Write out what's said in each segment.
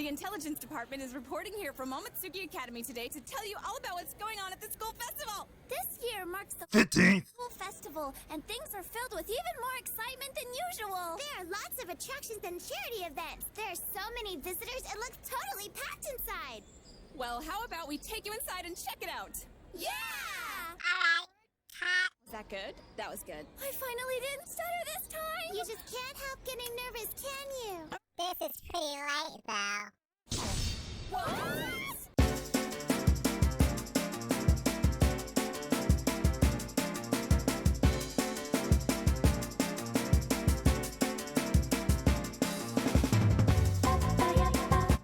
The intelligence department is reporting here from Momotsukhi Academy today to tell you all about what's going on at the school festival. This year marks the 15th school festival, and things are filled with even more excitement than usual. There are lots of attractions and charity events. There are so many visitors, it looks totally packed inside. Well, how about we take you inside and check it out? Yeah! Is that good? That was good. I finally didn't stutter this time! You just can't help getting nervous, can you? This is pretty light, though. What?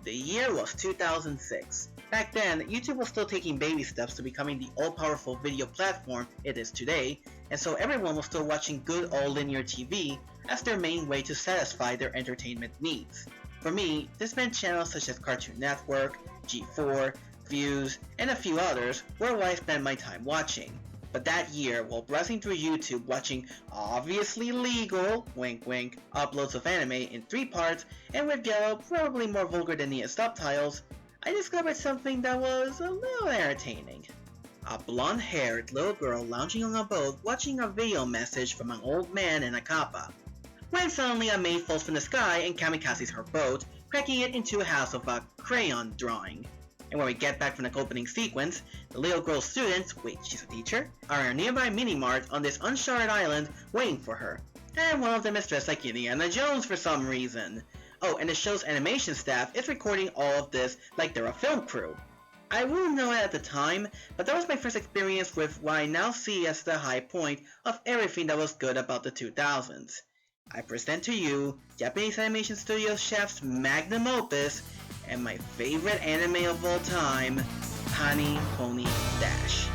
The year was 2006. Back then, YouTube was still taking baby steps to becoming the all-powerful video platform it is today, and so everyone was still watching good old linear TV as their main way to satisfy their entertainment needs. For me, this meant channels such as Cartoon Network, G4, Views, and a few others were what I spent my time watching. But that year, while browsing through YouTube watching obviously legal, wink wink, uploads of anime in 3 parts and with yellow, probably more vulgar than the subtitles, I discovered something that was a little entertaining. A blonde-haired little girl lounging on a boat watching a video message from an old man in a kappa. When suddenly a maid falls from the sky and kamikazes her boat, cracking it into a house of a crayon drawing. And when we get back from the opening sequence, the little girl's students, wait, she's a teacher, are in a nearby mini-mart on this uncharted island waiting for her. And one of them is dressed like Indiana Jones for some reason. Oh, and the show's animation staff is recording all of this like they're a film crew. I wouldn't know it at the time, but that was my first experience with what I now see as the high point of everything that was good about the 2000s. I present to you Japanese Animation Studio chef's magnum opus and my favorite anime of all time, Pani Poni Dash.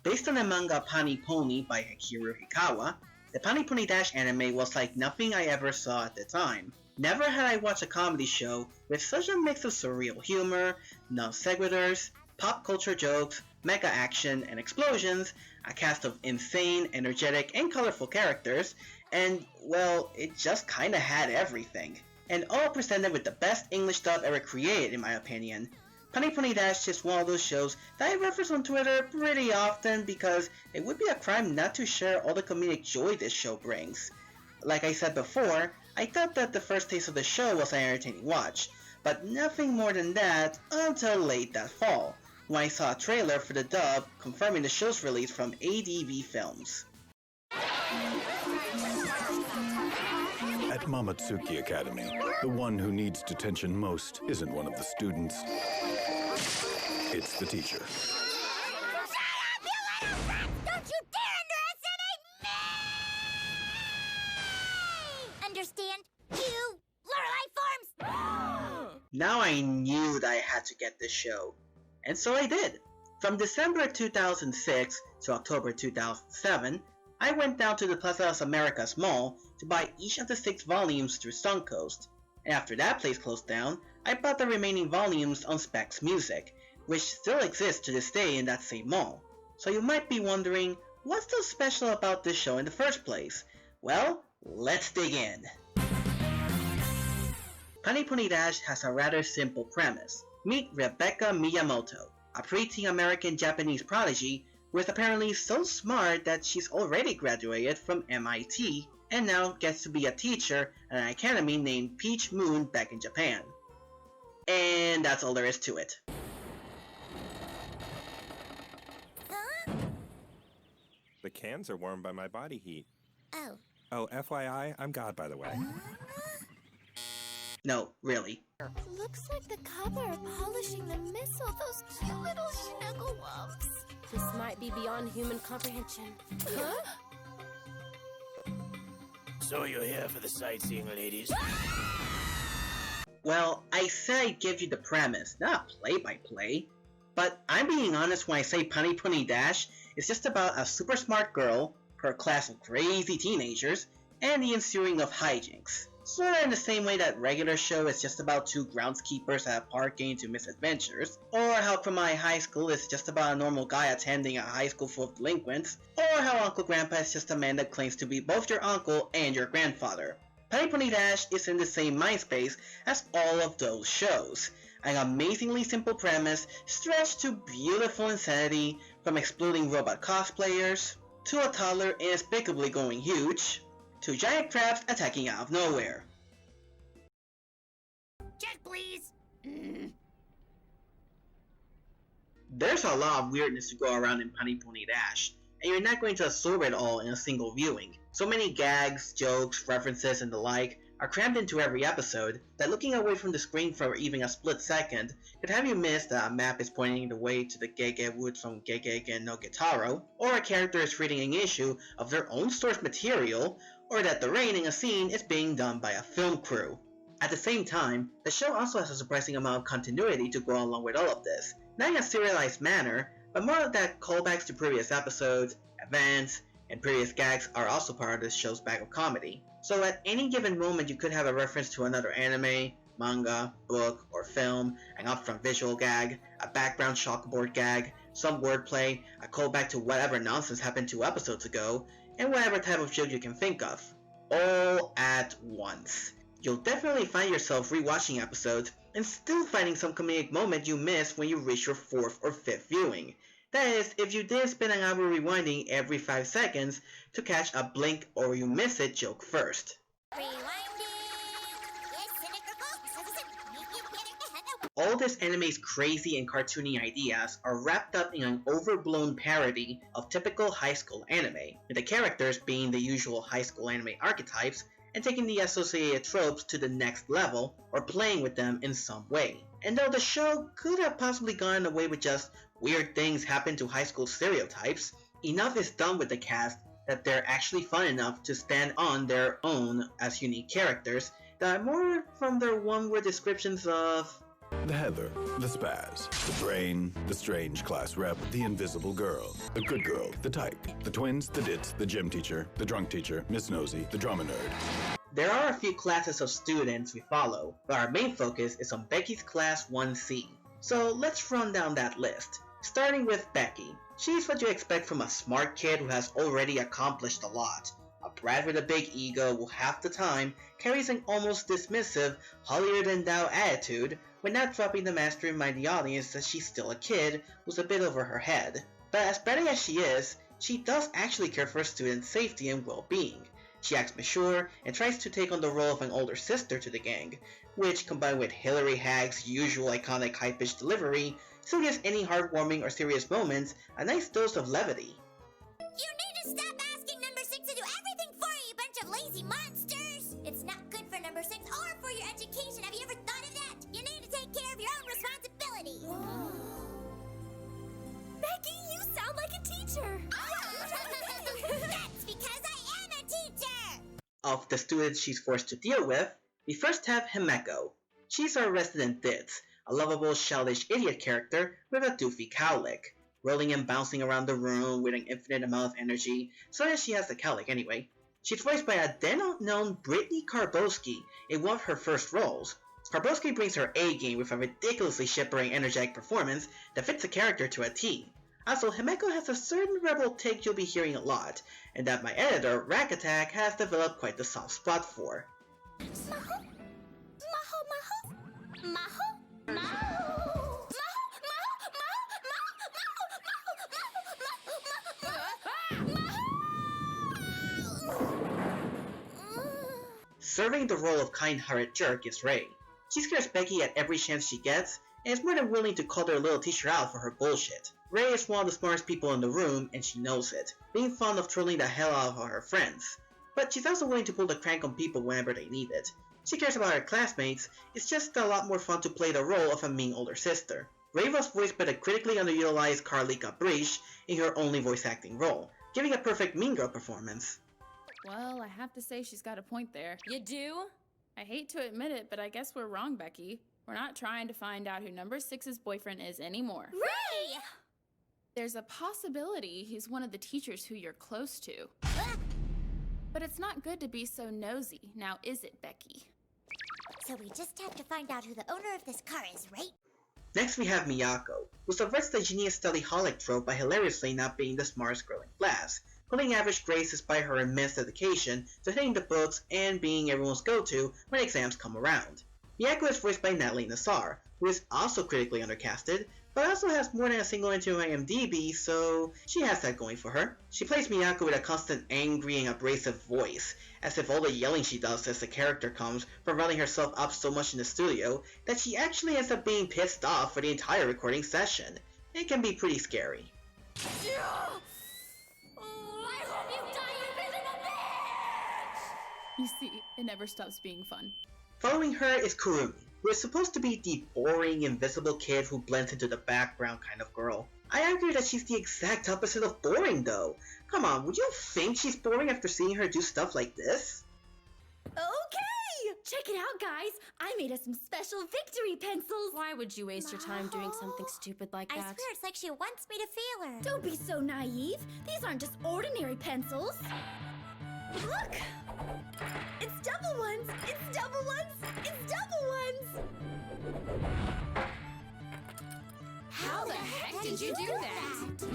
Based on the manga Pani Poni by Akira Hikawa, the Pani Poni Dash anime was like nothing I ever saw at the time. Never had I watched a comedy show with such a mix of surreal humor, non sequiturs, pop culture jokes, mega action and explosions, a cast of insane, energetic, and colorful characters, and, well, it just kinda had everything. And all presented with the best English dub ever created in my opinion. Pani Poni Dash is one of those shows that I reference on Twitter pretty often because it would be a crime not to share all the comedic joy this show brings. Like I said before, I thought that the first taste of the show was an entertaining watch, but nothing more than that until late that fall, when I saw a trailer for the dub confirming the show's release from ADV Films. At Momotsukhi Academy, the one who needs detention most isn't one of the students. It's the teacher. Shut up, you little rat! Don't you dare underestimate me! Understand? You Lorelei forms! Now I knew that I had to get this show, and so I did. From December 2006 to October 2007, I went down to the Plaza Las Americas Mall to buy each of the 6 volumes through Suncoast, and after that place closed down, I bought the remaining volumes on Specs Music, which still exists to this day in that same mall. So you might be wondering, what's so special about this show in the first place? Well, let's dig in. Pani Poni Dash has a rather simple premise. Meet Rebecca Miyamoto, a preteen American-Japanese prodigy who is apparently so smart that she's already graduated from MIT and now gets to be a teacher at an academy named Peach Moon back in Japan. And that's all there is to it. The cans are warmed by my body heat. Oh. Oh, FYI, I'm God, by the way. No, really. Looks like the copper are polishing the missile, those cute little snuggle lumps. This might be beyond human comprehension. Huh? So you're here for the sightseeing, ladies? Well, I said I'd give you the premise, not play-by-play. But I'm being honest when I say Pani Poni Dash is just about a super smart girl, her class of crazy teenagers, and the ensuing of hijinks. Sorta in the same way that regular show is just about two groundskeepers at a park getting into misadventures, or how Kromai High School is just about a normal guy attending a high school full of delinquents, or how Uncle Grandpa is just a man that claims to be both your uncle and your grandfather. Pani Poni Dash is in the same mind space as all of those shows. An amazingly simple premise stretched to beautiful insanity, from exploding robot cosplayers, to a toddler inexplicably going huge, to giant crabs attacking out of nowhere. Check, please. There's a lot of weirdness to go around in Pani Poni Dash, and you're not going to absorb it all in a single viewing. So many gags, jokes, references, and the like are crammed into every episode that looking away from the screen for even a split second could have you miss that a map is pointing the way to the Gege Woods from Gegege no Gitaro, or a character is reading an issue of their own source material, or that the rain in a scene is being done by a film crew. At the same time, the show also has a surprising amount of continuity to go along with all of this, not in a serialized manner, but more that callbacks to previous episodes, events, and previous gags are also part of this show's bag of comedy. So at any given moment you could have a reference to another anime, manga, book, or film, an upfront visual gag, a background chalkboard gag, some wordplay, a callback to whatever nonsense happened 2 episodes ago, and whatever type of joke you can think of, all at once. You'll definitely find yourself rewatching episodes and still finding some comedic moment you missed when you reach your 4th or 5th viewing. That is, if you didn't spend an hour rewinding every 5 seconds to catch a blink or you miss it joke first. All this anime's crazy and cartoony ideas are wrapped up in an overblown parody of typical high school anime, with the characters being the usual high school anime archetypes and taking the associated tropes to the next level or playing with them in some way. And though the show could have possibly gone away with just weird things happen to high school stereotypes, enough is done with the cast that they're actually fun enough to stand on their own as unique characters that are more from their one-word descriptions of The Heather, the Spaz, the Brain, the Strange Class Rep, the Invisible Girl, the Good Girl, the Type, the Twins, the Dits, the Gym Teacher, the Drunk Teacher, Miss Nosy, the Drama Nerd. There are a few classes of students we follow, but our main focus is on Becky's Class 1C. So let's run down that list, starting with Becky. She's what you expect from a smart kid who has already accomplished a lot. A brat with a big ego who half the time carries an almost dismissive, holier-than-thou attitude when not dropping the master remind the audience that she's still a kid who's a bit over her head. But as bratty as she is, she does actually care for her students' safety and well-being. She acts mature and tries to take on the role of an older sister to the gang, which, combined with Hilary Hagg's usual iconic high-pitched delivery, still gives any heartwarming or serious moments a nice dose of levity. You need to stop asking number 6 to do everything for you, you bunch of lazy monsters! It's not good for number 6 or for your education. Have you ever thought of that? You need to take care of your own responsibilities. Becky, you sound like a teacher. That's because I am a teacher! Of the students she's forced to deal with, we first have Himeko. She's our resident ditz, a lovable, childish idiot character with a doofy cowlick, rolling and bouncing around the room with an infinite amount of energy, so that she has the cowlick anyway. She's voiced by a then-unknown Brittany Karboski in one of her first roles. Karboski brings her A-game with a ridiculously shippering, energetic performance that fits the character to a T. Also, Himeko has a certain rebel take you'll be hearing a lot, and that my editor, Rack Attack, has developed quite the soft spot for. Maho? Maho? Maho? Maho? Serving the role of kind-hearted jerk is Ray. She scares Becky at every chance she gets, and is more than willing to call their little teacher out for her bullshit. Ray is one of the smartest people in the room, and she knows it, being fond of trolling the hell out of her friends. But she's also willing to pull the crank on people whenever they need it. She cares about her classmates, it's just a lot more fun to play the role of a mean older sister. Ray was voiced by the critically underutilized Carlika Breach in her only voice acting role, giving a perfect Mean Girl performance. Well, I have to say she's got a point there. You do? I hate to admit it, but I guess we're wrong, Becky. We're not trying to find out who number 6's boyfriend is anymore. Ray! There's a possibility he's one of the teachers who you're close to. But it's not good to be so nosy, now is it, Becky? So we just have to find out who the owner of this car is, right? Next we have Miyako, who subverts the genius studyholic trope by hilariously not being the smartest girl in class, pulling average grades despite her immense dedication to hitting the books and being everyone's go-to when exams come around. Miyako is voiced by Natalie Nassar, who is also critically undercasted, but also has more than a single entry on IMDb, so she has that going for her. She plays Miyako with a constant angry and abrasive voice, as if all the yelling she does as the character comes from running herself up so much in the studio that she actually ends up being pissed off for the entire recording session. It can be pretty scary. I hope you die, you miserable bitch! You see, it never stops being fun. Following her is Kurumi, who is supposed to be the boring, invisible kid who blends into the background kind of girl. I argue that she's the exact opposite of boring though. Come on, would you think she's boring after seeing her do stuff like this? Okay! Check it out, guys! I made us some special victory pencils! Why would you waste your time doing something stupid like I that? swear it's like she wants me to fail her. Don't be so naive! These aren't just ordinary pencils! Look! It's double ones! It's double ones! It's double ones! How the heck did you do that?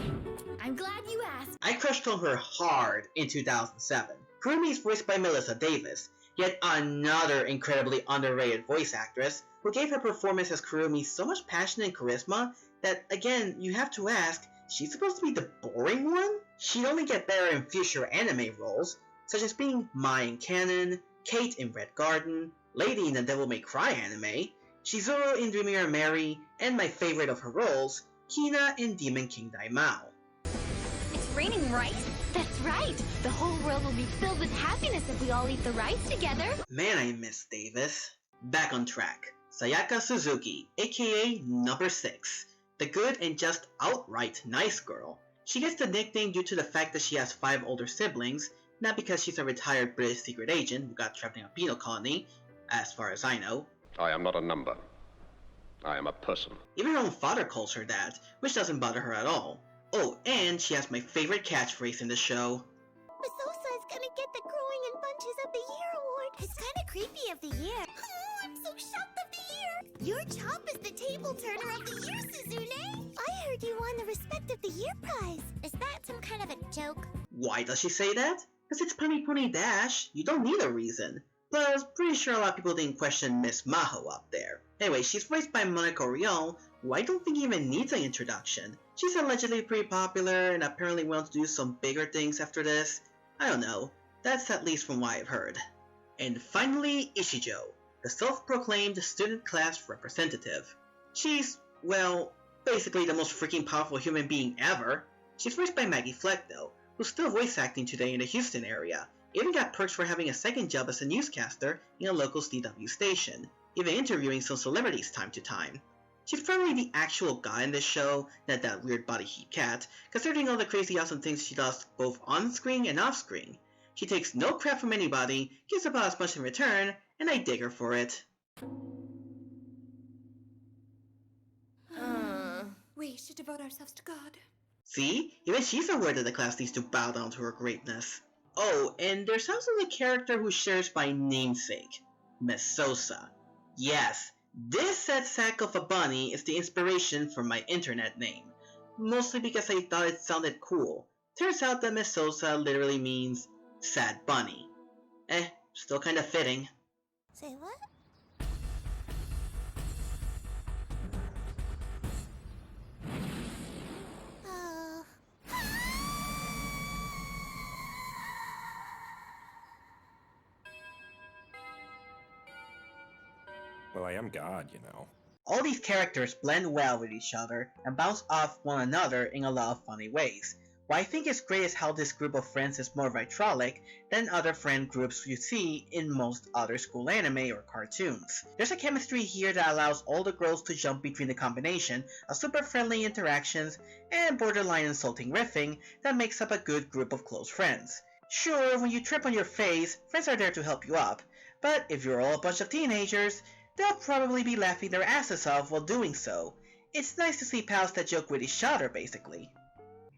I'm glad you asked. I crushed on her hard in 2007. Kurumi is voiced by Melissa Davis, yet another incredibly underrated voice actress who gave her performance as Kurumi so much passion and charisma that, again, you have to ask, she's supposed to be the boring one? She'd only get better in future anime roles, such as being Mai in Canon, Kate in Red Garden, Lady in the Devil May Cry anime, Shizuru in Dream You're Mary, and my favorite of her roles, Kina in Demon King Daimao. It's raining rice? That's right! The whole world will be filled with happiness if we all eat the rice together! Man, I miss Davis. Back on track. Sayaka Suzuki, aka Number 6, the good and just outright nice girl. She gets the nickname due to the fact that she has 5 older siblings, not because she's a retired British secret agent who got trapped in a penal colony, as far as I know. I am not a number. I am a person. Even her own father calls her that, which doesn't bother her at all. Oh, and she has my favorite catchphrase in the show. Masosa is gonna get the Growing in Bunches of the Year award. It's kinda creepy of the year. Oh, I'm so shocked of the year! Your chop is the table turner of the year, Suzune! I heard you won the Respect of the Year prize. Is that some kind of a joke? Why does she say that? Because it's Pani Poni Dash. You don't need a reason. Plus, pretty sure a lot of people didn't question Miss Maho up there. Anyway, she's voiced by Monica Orion, who I don't think even needs an introduction. She's allegedly pretty popular and apparently wants to do some bigger things after this. I don't know. That's at least from what I've heard. And finally, Ishijo, the self-proclaimed student class representative. She's, well, basically the most freaking powerful human being ever. She's voiced by Maggie Fleck though, who's still voice acting today in the Houston area. Even got perks for having a second job as a newscaster in a local CW station, even interviewing some celebrities time to time. She's probably the actual guy in this show, not that weird body heat cat, considering all the crazy awesome things she does both on screen and off screen. She takes no crap from anybody, gives about as much in return, and I dig her for it. We should devote ourselves to God. See? Even she's aware that the class needs to bow down to her greatness. Oh, and there's also the character who shares my namesake, Miss Sosa. Yes, this sad sack of a bunny is the inspiration for my internet name, mostly because I thought it sounded cool. Turns out that Miss Sosa literally means sad bunny. Still kinda fitting. Say what? Well, I am God, you know. All these characters blend well with each other and bounce off one another in a lot of funny ways. What I think is great is how this group of friends is more vitrolic than other friend groups you see in most other school anime or cartoons. There's a chemistry here that allows all the girls to jump between the combination of super friendly interactions and borderline insulting riffing that makes up a good group of close friends. Sure, when you trip on your face, friends are there to help you up, but if you're all a bunch of teenagers, they'll probably be laughing their asses off while doing so. It's nice to see pals that joke with each other, basically.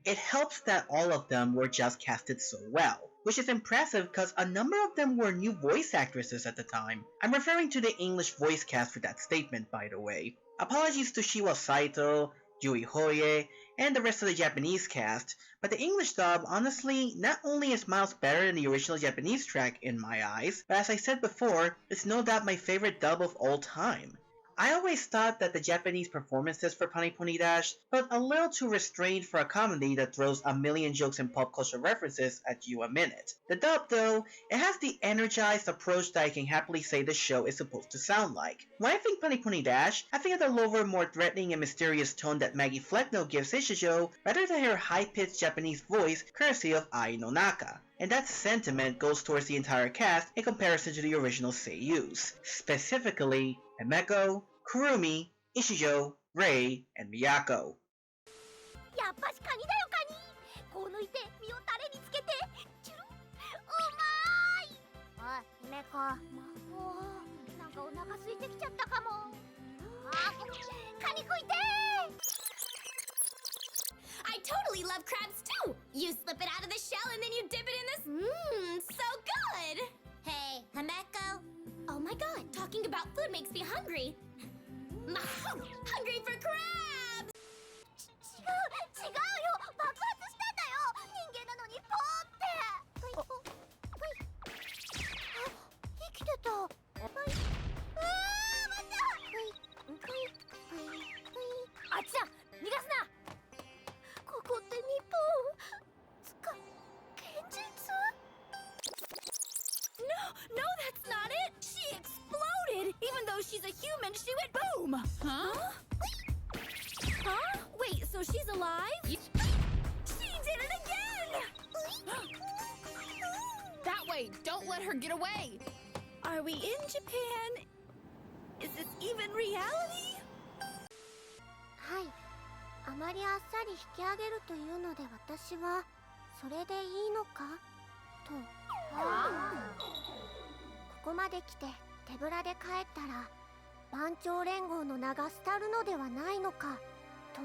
It helps that all of them were just casted so well. which is impressive because a number of them were new voice actresses at the time. I'm referring to the English voice cast for that statement, by the way. Apologies to Shiwa Saito, Yui Hoye, and the rest of the Japanese cast, but the English dub, honestly, not only is miles better than the original Japanese track in my eyes, but as I said before, it's no doubt my favorite dub of all time. I always thought that the Japanese performances for Pani Poni Dash felt a little too restrained for a comedy that throws a million jokes and pop culture references at you a minute. The dub, though, it has the energized approach that I can happily say the show is supposed to sound like. When I think Pani Poni Dash, I think of the lower, more threatening and mysterious tone that Maggie Flecknoe gives Ishijo, rather than her high-pitched Japanese voice courtesy of Ai no Naka. And that sentiment goes towards the entire cast in comparison to the original seiyus, specifically Miyako, Kurumi, Ishijo, Rei, and Miyako. やっぱしカニだよカニ。こう抜いて身をタレにつけてチュル。うまーい。おい姫子、もうなんかお腹空いてきちゃったかも。カニ食いてー。I totally love crabs too! You slip it out of the shell and then you dip it in this. So good! Hey, Himeko. Oh my god, talking about food makes me hungry. Maho! Hungry for crabs! 違うよ。爆発したんだよ。人間なのにポーって。生きてた。あっちだ。逃がすな。ここって日本。現実？ No, that's not it! She exploded! Even though she's a human, she went boom! Huh? Huh? Wait, so she's alive? She did it again! That way! Don't let her get away! Are we in Japan? Is this even reality? はい。あまりあっさり引き上げるというので私はそれでいいのかと。ここまで来て手ぶらで帰ったら番長連合の名が廃るのではないのかと。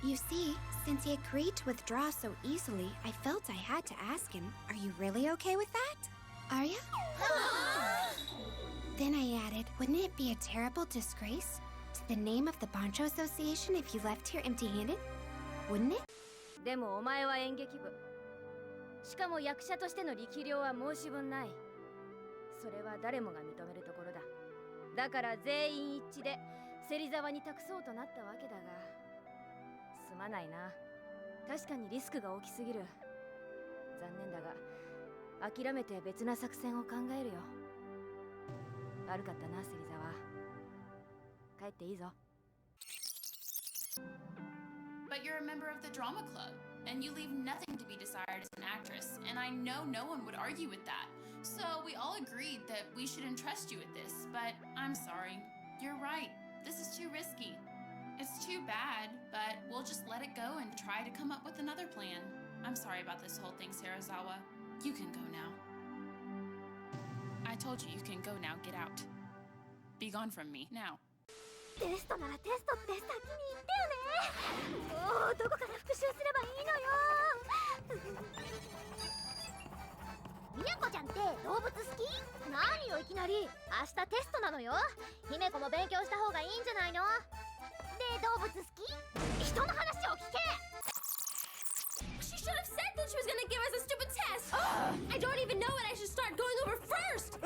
You see, since he agreed to withdraw so easily, I felt I had to ask him, are you really okay with that? Are you? Then I added, wouldn't it be a terrible disgrace to the name of the Bancho Association if you left here empty-handed? Wouldn't it? でもお前は演劇部。しかも役者としての力量は申し分ない。それは誰もが認めるところだ。だから全員一致で芹沢に託そうとなったわけだが、すまないな。確かにリスクが大きすぎる。残念だが諦めて別な作戦を考えるよ。悪かったな、芹沢。帰っていいぞ。 But you're a member of the drama club, and you leave nothing to be desired as an actress, and I know no one would argue with that. So we all agreed that we should entrust you with this, but I'm sorry. You're right. This is too risky. It's too bad, but we'll just let it go and try to come up with another plan. I'm sorry about this whole thing, Sarazawa. You can go now. I told you you can go now. Get out. Be gone from me, now. テストならテストって先に言ってよね。もうどこから復習すればいいのよ。みやこちゃんって動物好き？何よいきなり。明日テストなのよ。姫子も勉強した方がいいんじゃないの？で動物好き？人の話を聞け。 She should have said that she was gonna give us a stupid test! I don't even know what I should start going over first!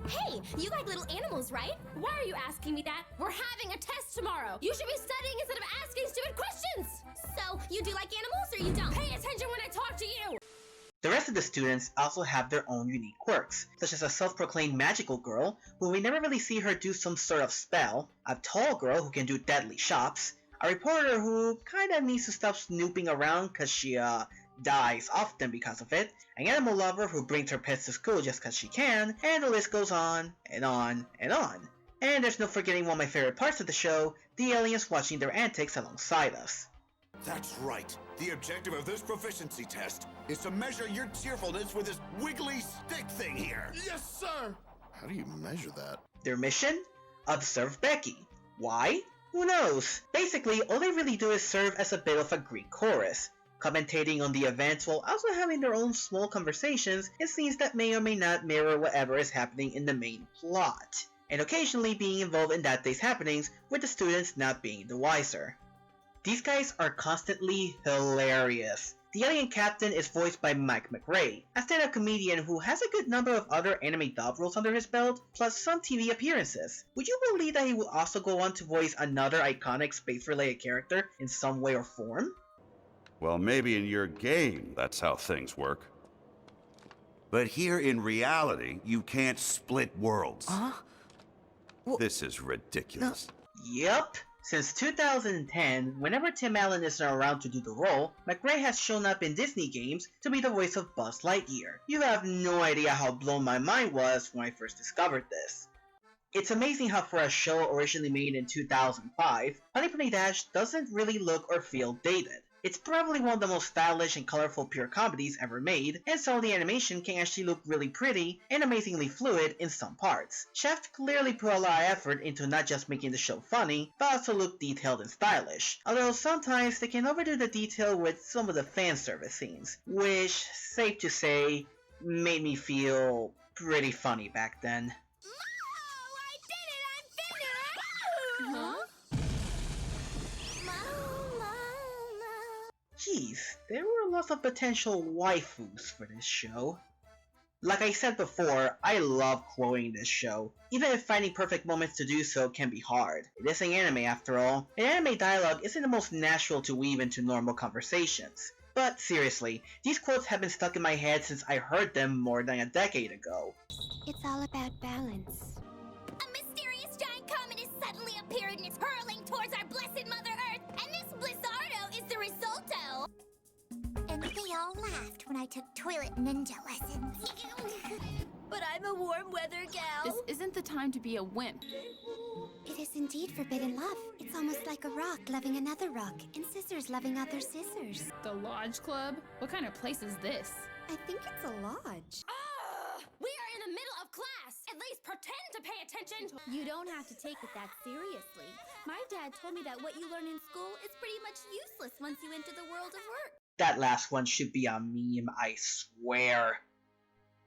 Hey, you like little animals, right? Why are you asking me that? We're having a test tomorrow. You should be studying instead of asking stupid questions. So, you do like animals or you don't? Pay attention when I talk to you. The rest of the students also have their own unique quirks, such as a self-proclaimed magical girl, who we never really see her do some sort of spell, a tall girl who can do deadly shots, a reporter who kinda needs to stop snooping around cause she dies often because of it, an animal lover who brings her pets to school just cause she can, and the list goes on and on and on. And there's no forgetting one of my favorite parts of the show, the aliens watching their antics alongside us. That's right. The objective of this proficiency test is to measure your cheerfulness with this wiggly stick thing here. Yes, sir! How do you measure that? Their mission? Observe Becky. Why? Who knows? Basically, all they really do is serve as a bit of a Greek chorus, commentating on the events while also having their own small conversations and scenes that may or may not mirror whatever is happening in the main plot, and occasionally being involved in that day's happenings with the students not being the wiser. These guys are constantly hilarious. The alien captain is voiced by Mike McRae, a stand-up comedian who has a good number of other anime dub roles under his belt, plus some TV appearances. Would you believe that he will also go on to voice another iconic space-related character in some way or form? Well, maybe in your game, that's how things work. But here in reality, you can't split worlds. This is ridiculous. Yup. Since 2010, whenever Tim Allen isn't around to do the role, McRae has shown up in Disney games to be the voice of Buzz Lightyear. You have no idea how blown my mind was when I first discovered this. It's amazing how for a show originally made in 2005, Pani Poni Dash doesn't really look or feel dated. It's probably one of the most stylish and colorful pure comedies ever made, and some of the animation can actually look really pretty and amazingly fluid in some parts. Chef clearly put a lot of effort into not just making the show funny, but also look detailed and stylish, although sometimes they can overdo the detail with some of the fan service scenes, which, safe to say, made me feel pretty funny back then. Jeez, there were lots of potential waifus for this show. Like I said before, I love quoting this show, even if finding perfect moments to do so can be hard. It is an anime after all, and anime dialogue isn't the most natural to weave into normal conversations. But seriously, these quotes have been stuck in my head since I heard them more than a decade ago. It's all about balance. A mysterious giant comet has suddenly appeared and is hurling towards our blessed Mother Earth, and this Blizzardo is the resulto. And they all laughed when I took toilet ninja lessons. But I'm a warm weather gal. This isn't the time to be a wimp. It is indeed forbidden love. It's almost like a rock loving another rock, and scissors loving other scissors. The Lodge Club? What kind of place is this? I think it's a lodge. We are in the middle of class. At least pretend to pay attention. You don't have to take it that seriously. My dad told me that what you learn in school is pretty much useless once you enter the world of work. That last one should be a meme, I swear.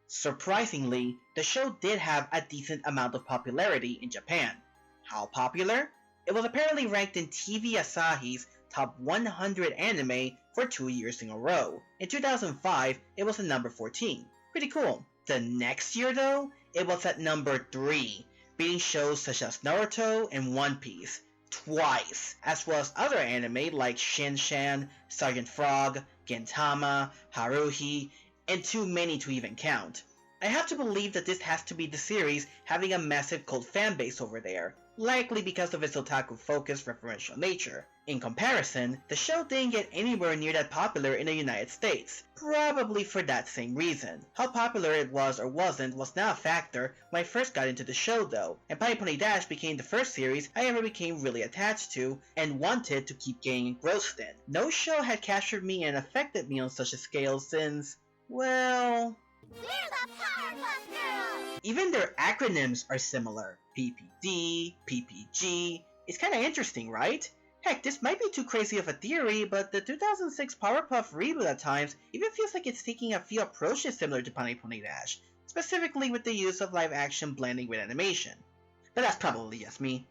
Surprisingly, the show did have a decent amount of popularity in Japan. How popular? It was apparently ranked in TV Asahi's top 100 anime for 2 years in a row. In 2005, it was at number 14. Pretty cool. The next year though, it was at number 3, beating shows such as Naruto and One Piece twice, as well as other anime like Shin-Chan, Sergeant Frog, Gintama, Haruhi, and too many to even count. I have to believe that this has to be the series having a massive cult fanbase over there, likely because of its otaku-focused referential nature. In comparison, the show didn't get anywhere near that popular in the United States, probably for that same reason. How popular it was or wasn't was not a factor when I first got into the show though, and Pani Poni Dash became the first series I ever became really attached to and wanted to keep getting engrossed in. No show had captured me and affected me on such a scale since, well... We're the Powerpuff Girls! Even their acronyms are similar. PPD, PPG. It's kinda interesting, right? Heck, this might be too crazy of a theory, but the 2006 Powerpuff reboot at times even feels like it's taking a few approaches similar to Pani Poni Dash, specifically with the use of live action blending with animation. But that's probably just me.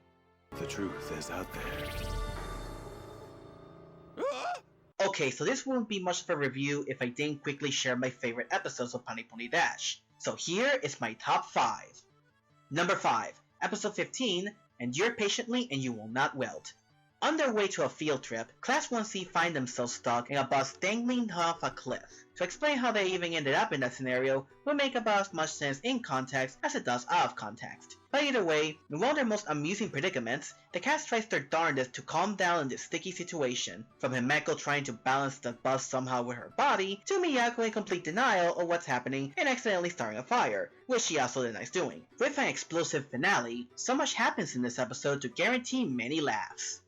The truth is out there. Okay, so this wouldn't be much of a review if I didn't quickly share my favorite episodes of Pani Poni Dash. So here is my top 5. Number 5, episode 15, Endure patiently and you will not wilt. On their way to a field trip, Class 1C find themselves stuck in a bus dangling off a cliff. To explain how they even ended up in that scenario will make about as much sense in context as it does out of context. But either way, in one of their most amusing predicaments, the cast tries their darndest to calm down in this sticky situation, from Miyako trying to balance the bus somehow with her body, to Miyako in complete denial of what's happening and accidentally starting a fire, which she also denies doing. With an explosive finale, so much happens in this episode to guarantee many laughs.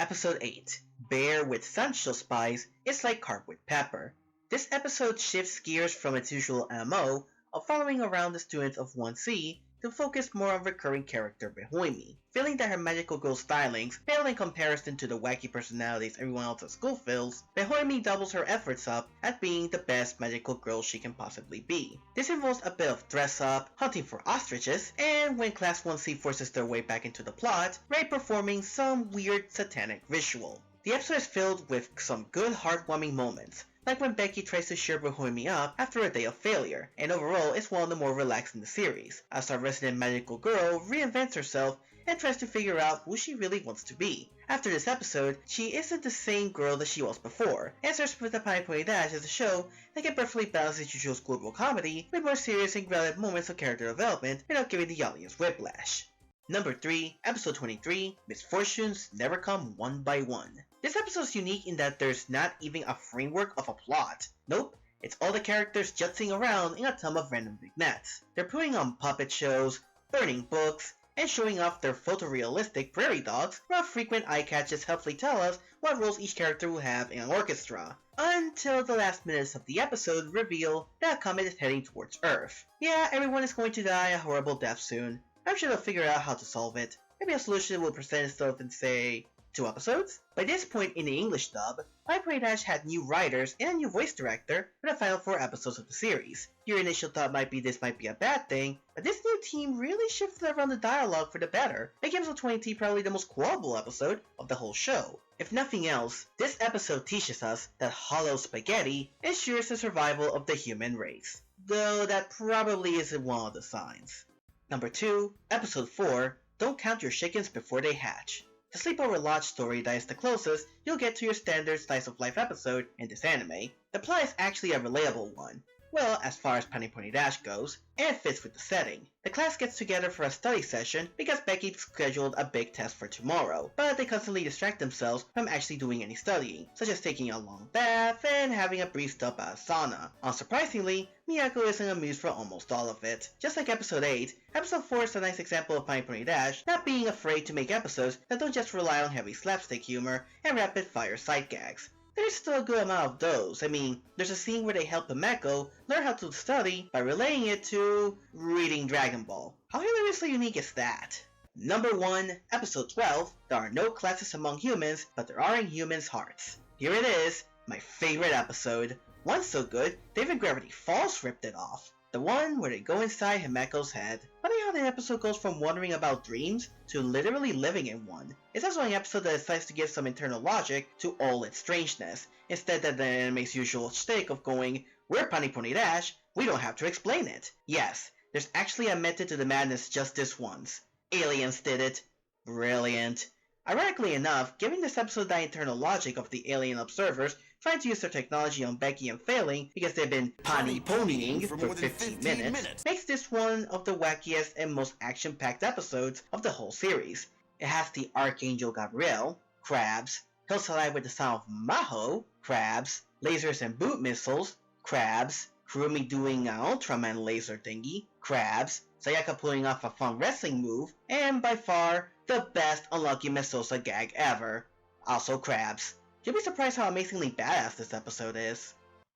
Episode 8, Bear with Sancho Spice is like carp with pepper. This episode shifts gears from its usual MO of following around the students of 1C to focus more on recurring character Behoimi. Feeling that her magical girl stylings pale in comparison to the wacky personalities everyone else at school feels, Behoimi doubles her efforts up at being the best magical girl she can possibly be. This involves a bit of dress up, hunting for ostriches, and when Class 1C forces their way back into the plot, Ray performing some weird satanic ritual. The episode is filled with some good heartwarming moments, like when Becky tries to cheer Behoimi up after a day of failure, and overall it's one of the more relaxed in the series, as our resident magical girl reinvents herself and tries to figure out who she really wants to be. After this episode, she isn't the same girl that she was before, and starts with the Pani Poni Dash as a show that can perfectly balance its usual schoolgirl comedy with more serious and grounded moments of character development without giving the audience whiplash. Number 3, Episode 23, Misfortunes Never Come One by One. This episode is unique in that there's not even a framework of a plot. Nope, it's all the characters jutzing around in a ton of random vignettes. They're putting on puppet shows, burning books, and showing off their photorealistic prairie dogs, while frequent eye catches helpfully tell us what roles each character will have in an orchestra. Until the last minutes of the episode reveal that a comet is heading towards Earth. Yeah, everyone is going to die a horrible death soon. I'm sure they'll figure out how to solve it. Maybe a solution will present itself in, say, 2 episodes? By this point in the English dub, Pani Poni Dash had new writers and a new voice director for the final 4 episodes of the series. Your initial thought might be this might be a bad thing, but this new team really shifted around the dialogue for the better, making episode 20 probably the most quotable episode of the whole show. If nothing else, this episode teaches us that hollow spaghetti ensures the survival of the human race. Though that probably isn't one of the signs. Number 2, Episode 4, Don't Count Your Chickens Before They Hatch. The Sleepover Lodge story that is the closest you'll get to your standard slice of life episode in this anime. The plot is actually a relatable one. Well, as far as Pani Poni Dash goes, and fits with the setting. The class gets together for a study session because Becky scheduled a big test for tomorrow, but they constantly distract themselves from actually doing any studying, such as taking a long bath and having a brief stop at a sauna. Unsurprisingly, Miyako isn't amused for almost all of it. Just like episode 8, episode 4 is a nice example of Pani Poni Dash not being afraid to make episodes that don't just rely on heavy slapstick humor and rapid-fire sight gags. There's still a good amount of those. I mean, there's a scene where they help Miyako learn how to study by relaying it to reading Dragon Ball. How hilariously unique is that? Number 1, Episode 12, There Are No Classes Among Humans, But There Are in Humans' Hearts. Here it is, my favorite episode. One so good, that even Gravity Falls ripped it off. The one where they go inside Himeko's head. Funny how the episode goes from wondering about dreams to literally living in one. It's also an episode that decides to give some internal logic to all its strangeness, instead of the anime's usual shtick of going, we're Pani Poni Dash, we don't have to explain it. Yes, there's actually a method to the madness just this once. Aliens did it. Brilliant. Ironically enough, giving this episode the internal logic of the alien observers trying to use their technology on Becky and failing because they've been Pani Ponying for 15 minutes makes this one of the wackiest and most action-packed episodes of the whole series. It has the Archangel Gabriel, crabs, Hills Alive with the sound of Maho, crabs, lasers and boot missiles, crabs, Kurumi doing an Ultraman laser thingy, crabs, Sayaka pulling off a fun wrestling move, and by far the best Unlucky Mesosa gag ever. Also crabs. You'll be surprised how amazingly badass this episode is.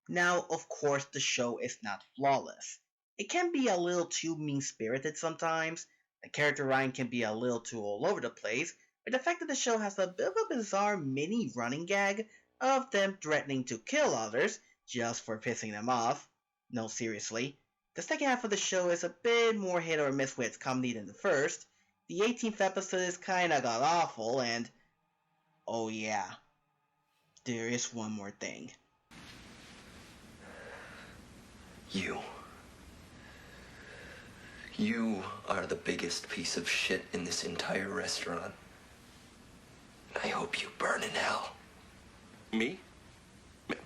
Now, of course, the show is not flawless. It can be a little too mean-spirited sometimes, the character writing can be a little too all over the place, but the fact that the show has a bit of a bizarre mini running gag of them threatening to kill others just for pissing them off. No, seriously. The second half of the show is a bit more hit or miss with its comedy than the first. The 18th episode is kinda god-awful, and oh yeah. There is one more thing. You are the biggest piece of shit in this entire restaurant. I hope you burn in hell. Me?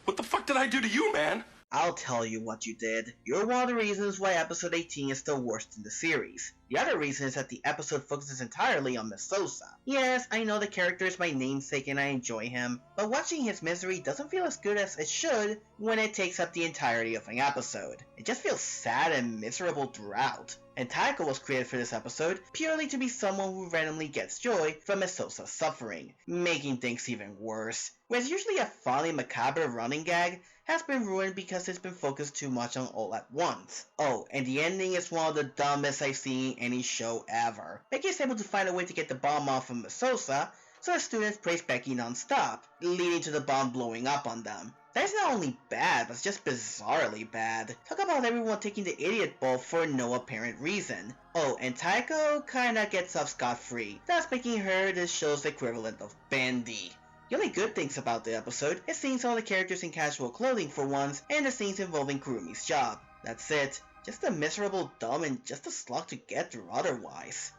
What the fuck did I do to you, man? I'll tell you what you did. You're one of the reasons why episode 18 is still worst in the series. The other reason is that the episode focuses entirely on Mesosa. Yes, I know the character is my namesake and I enjoy him, but watching his misery doesn't feel as good as it should when it takes up the entirety of an episode. It just feels sad and miserable throughout. And Taiko was created for this episode purely to be someone who randomly gets joy from Mesosa's suffering, making things even worse. Whereas usually a funny macabre running gag has been ruined because it's been focused too much on all at once. Oh, and the ending is one of the dumbest I've seen any show ever. Becky is able to find a way to get the bomb off from Masosa, so the students praise Becky non-stop, leading to the bomb blowing up on them. That is not only bad, but it's just bizarrely bad. Talk about everyone taking the idiot ball for no apparent reason. Oh, and Taiko kinda gets off scot-free, thus making her the show's equivalent of Bendy. The only good things about the episode is seeing some of the characters in casual clothing for once, and the scenes involving Kurumi's job. That's it. Just a miserable, dumb, and just a slog to get through otherwise.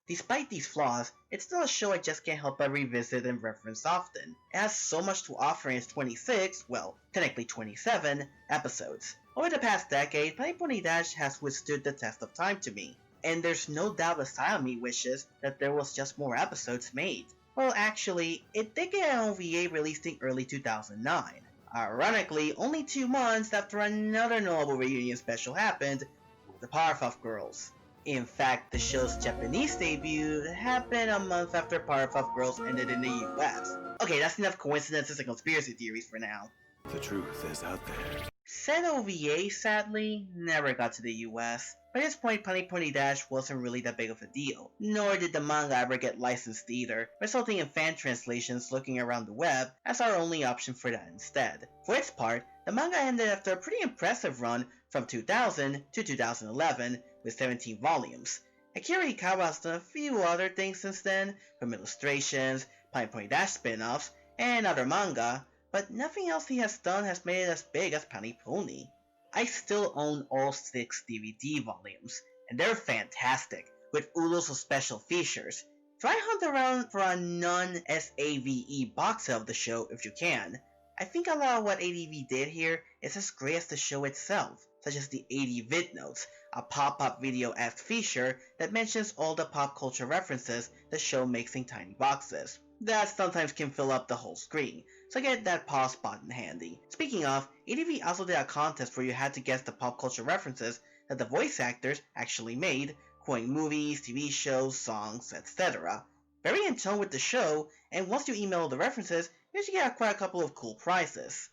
Despite these flaws, it's still a show I just can't help but revisit and reference often. It has so much to offer in its 26, well, technically 27, episodes. Over the past decade, Pani Poni Dash has withstood the test of time to me, and there's no doubt the side of me wishes that there was just more episodes made. Well, actually, it did get an OVA released in early 2009. Ironically, only 2 months after another notable reunion special happened with the Powerpuff Girls. In fact, the show's Japanese debut happened a month after Powerpuff Girls ended in the US. Okay, that's enough coincidences and conspiracy theories for now. The truth is out there. Said OVA, sadly, never got to the US. By this point, Pani Poni Dash wasn't really that big of a deal, nor did the manga ever get licensed either, resulting in fan translations looking around the web as our only option for that instead. For its part, the manga ended after a pretty impressive run from 2000 to 2011 with 17 volumes. Akira Ikawa has done a few other things since then, from illustrations, Pani Poni Dash spin-offs, and other manga, but nothing else he has done has made it as big as Pani Poni. I still own all 6 DVD volumes, and they're fantastic, with oodles of special features. Try hunt around for a non-SAVE box set of the show if you can. I think a lot of what ADV did here is as great as the show itself, such as the AD Vid Notes, a pop-up video-esque feature that mentions all the pop culture references the show makes in tiny boxes. That sometimes can fill up the whole screen, so get that pause button handy. Speaking of, ADV also did a contest where you had to guess the pop culture references that the voice actors actually made, quoting movies, TV shows, songs, etc. Very in tone with the show, and once you email the references, you should get quite a couple of cool prizes.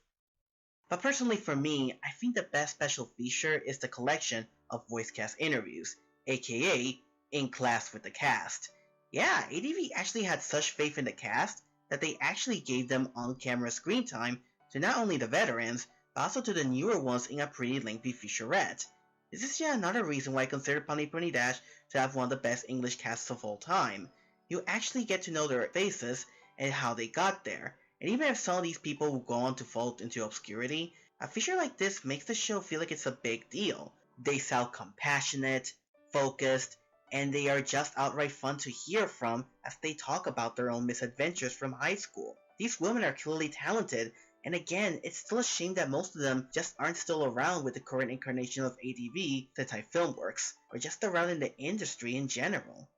But personally for me, I think the best special feature is the collection of voice cast interviews, aka In Class with the Cast. Yeah, ADV actually had such faith in the cast that they actually gave them on-camera screen time to not only the veterans, but also to the newer ones in a pretty lengthy featurette. This is yet another reason why I consider Pani Poni Dash to have one of the best English casts of all time. You actually get to know their faces and how they got there, and even if some of these people will go on to fall into obscurity, a feature like this makes the show feel like it's a big deal. They sound compassionate, focused, and they are just outright fun to hear from as they talk about their own misadventures from high school. These women are clearly talented, and again, it's still a shame that most of them just aren't still around with the current incarnation of ADV, Sentai Filmworks, or just around in the industry in general.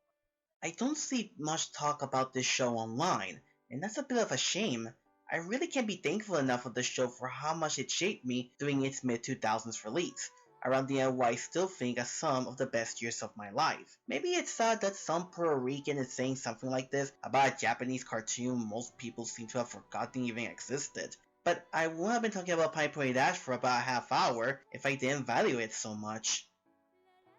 I don't see much talk about this show online, and that's a bit of a shame. I really can't be thankful enough of the show for how much it shaped me during its mid-2000s release, around the end what I still think are some of the best years of my life. Maybe it's sad that some Puerto Rican is saying something like this about a Japanese cartoon most people seem to have forgotten even existed, but I wouldn't have been talking about Pani Poni Dash for about a half hour if I didn't value it so much.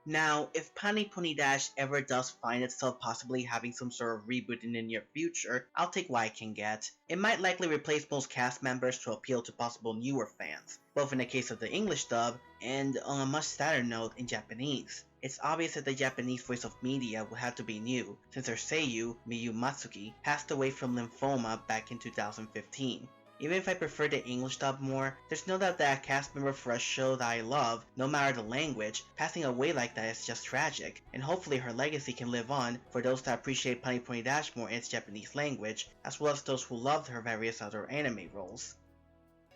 Now, if Pani Poni Dash ever does find itself possibly having some sort of reboot in the near future, I'll take what I can get. It might likely replace most cast members to appeal to possible newer fans, both in the case of the English dub, and on a much sadder note in Japanese. It's obvious that the Japanese voice of media will have to be new, since their seiyuu, Miyu Matsuki, passed away from lymphoma back in 2015. Even if I prefer the English dub more, there's no doubt that a cast member for a show that I love, no matter the language, passing away like that is just tragic, and hopefully her legacy can live on for those that appreciate Pani Poni Dash more in its Japanese language, as well as those who loved her various other anime roles.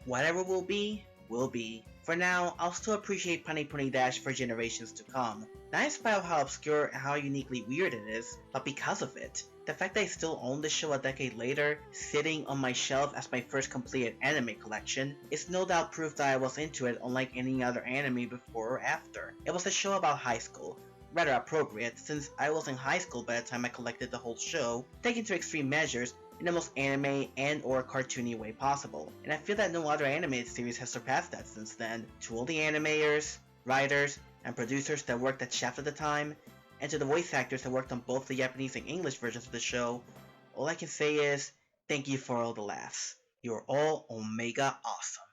Whatever will be, will be. For now, I'll still appreciate Pani Poni Dash for generations to come, not in spite of how obscure and how uniquely weird it is, but because of it. The fact that I still own the show a decade later, sitting on my shelf as my first completed anime collection, is no doubt proof that I was into it unlike any other anime before or after. It was a show about high school, rather appropriate since I was in high school by the time I collected the whole show, taken to extreme measures in the most anime and or cartoony way possible, and I feel that no other animated series has surpassed that since then. To all the animators, writers, and producers that worked at Shaft at the time, And to the voice actors that worked on both the Japanese and English versions of the show, all I can say is, thank you for all the laughs. You're all omega awesome.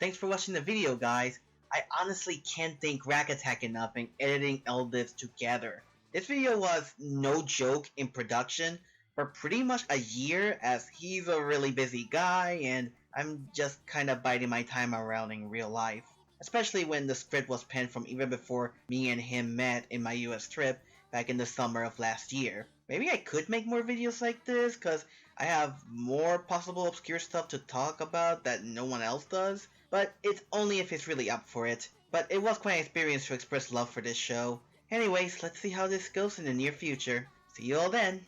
Thanks for watching the video, guys. I honestly can't thank Rack Attack enough in editing all this together. This video was no joke in production for pretty much a year, as he's a really busy guy and I'm just kinda biding my time around in real life. Especially when the script was penned from even before me and him met in my US trip back in the summer of last year. Maybe I could make more videos like this, cause I have more possible obscure stuff to talk about that no one else does, but it's only if he's really up for it. But it was quite an experience to express love for this show. Anyways, let's see how this goes in the near future. See you all then!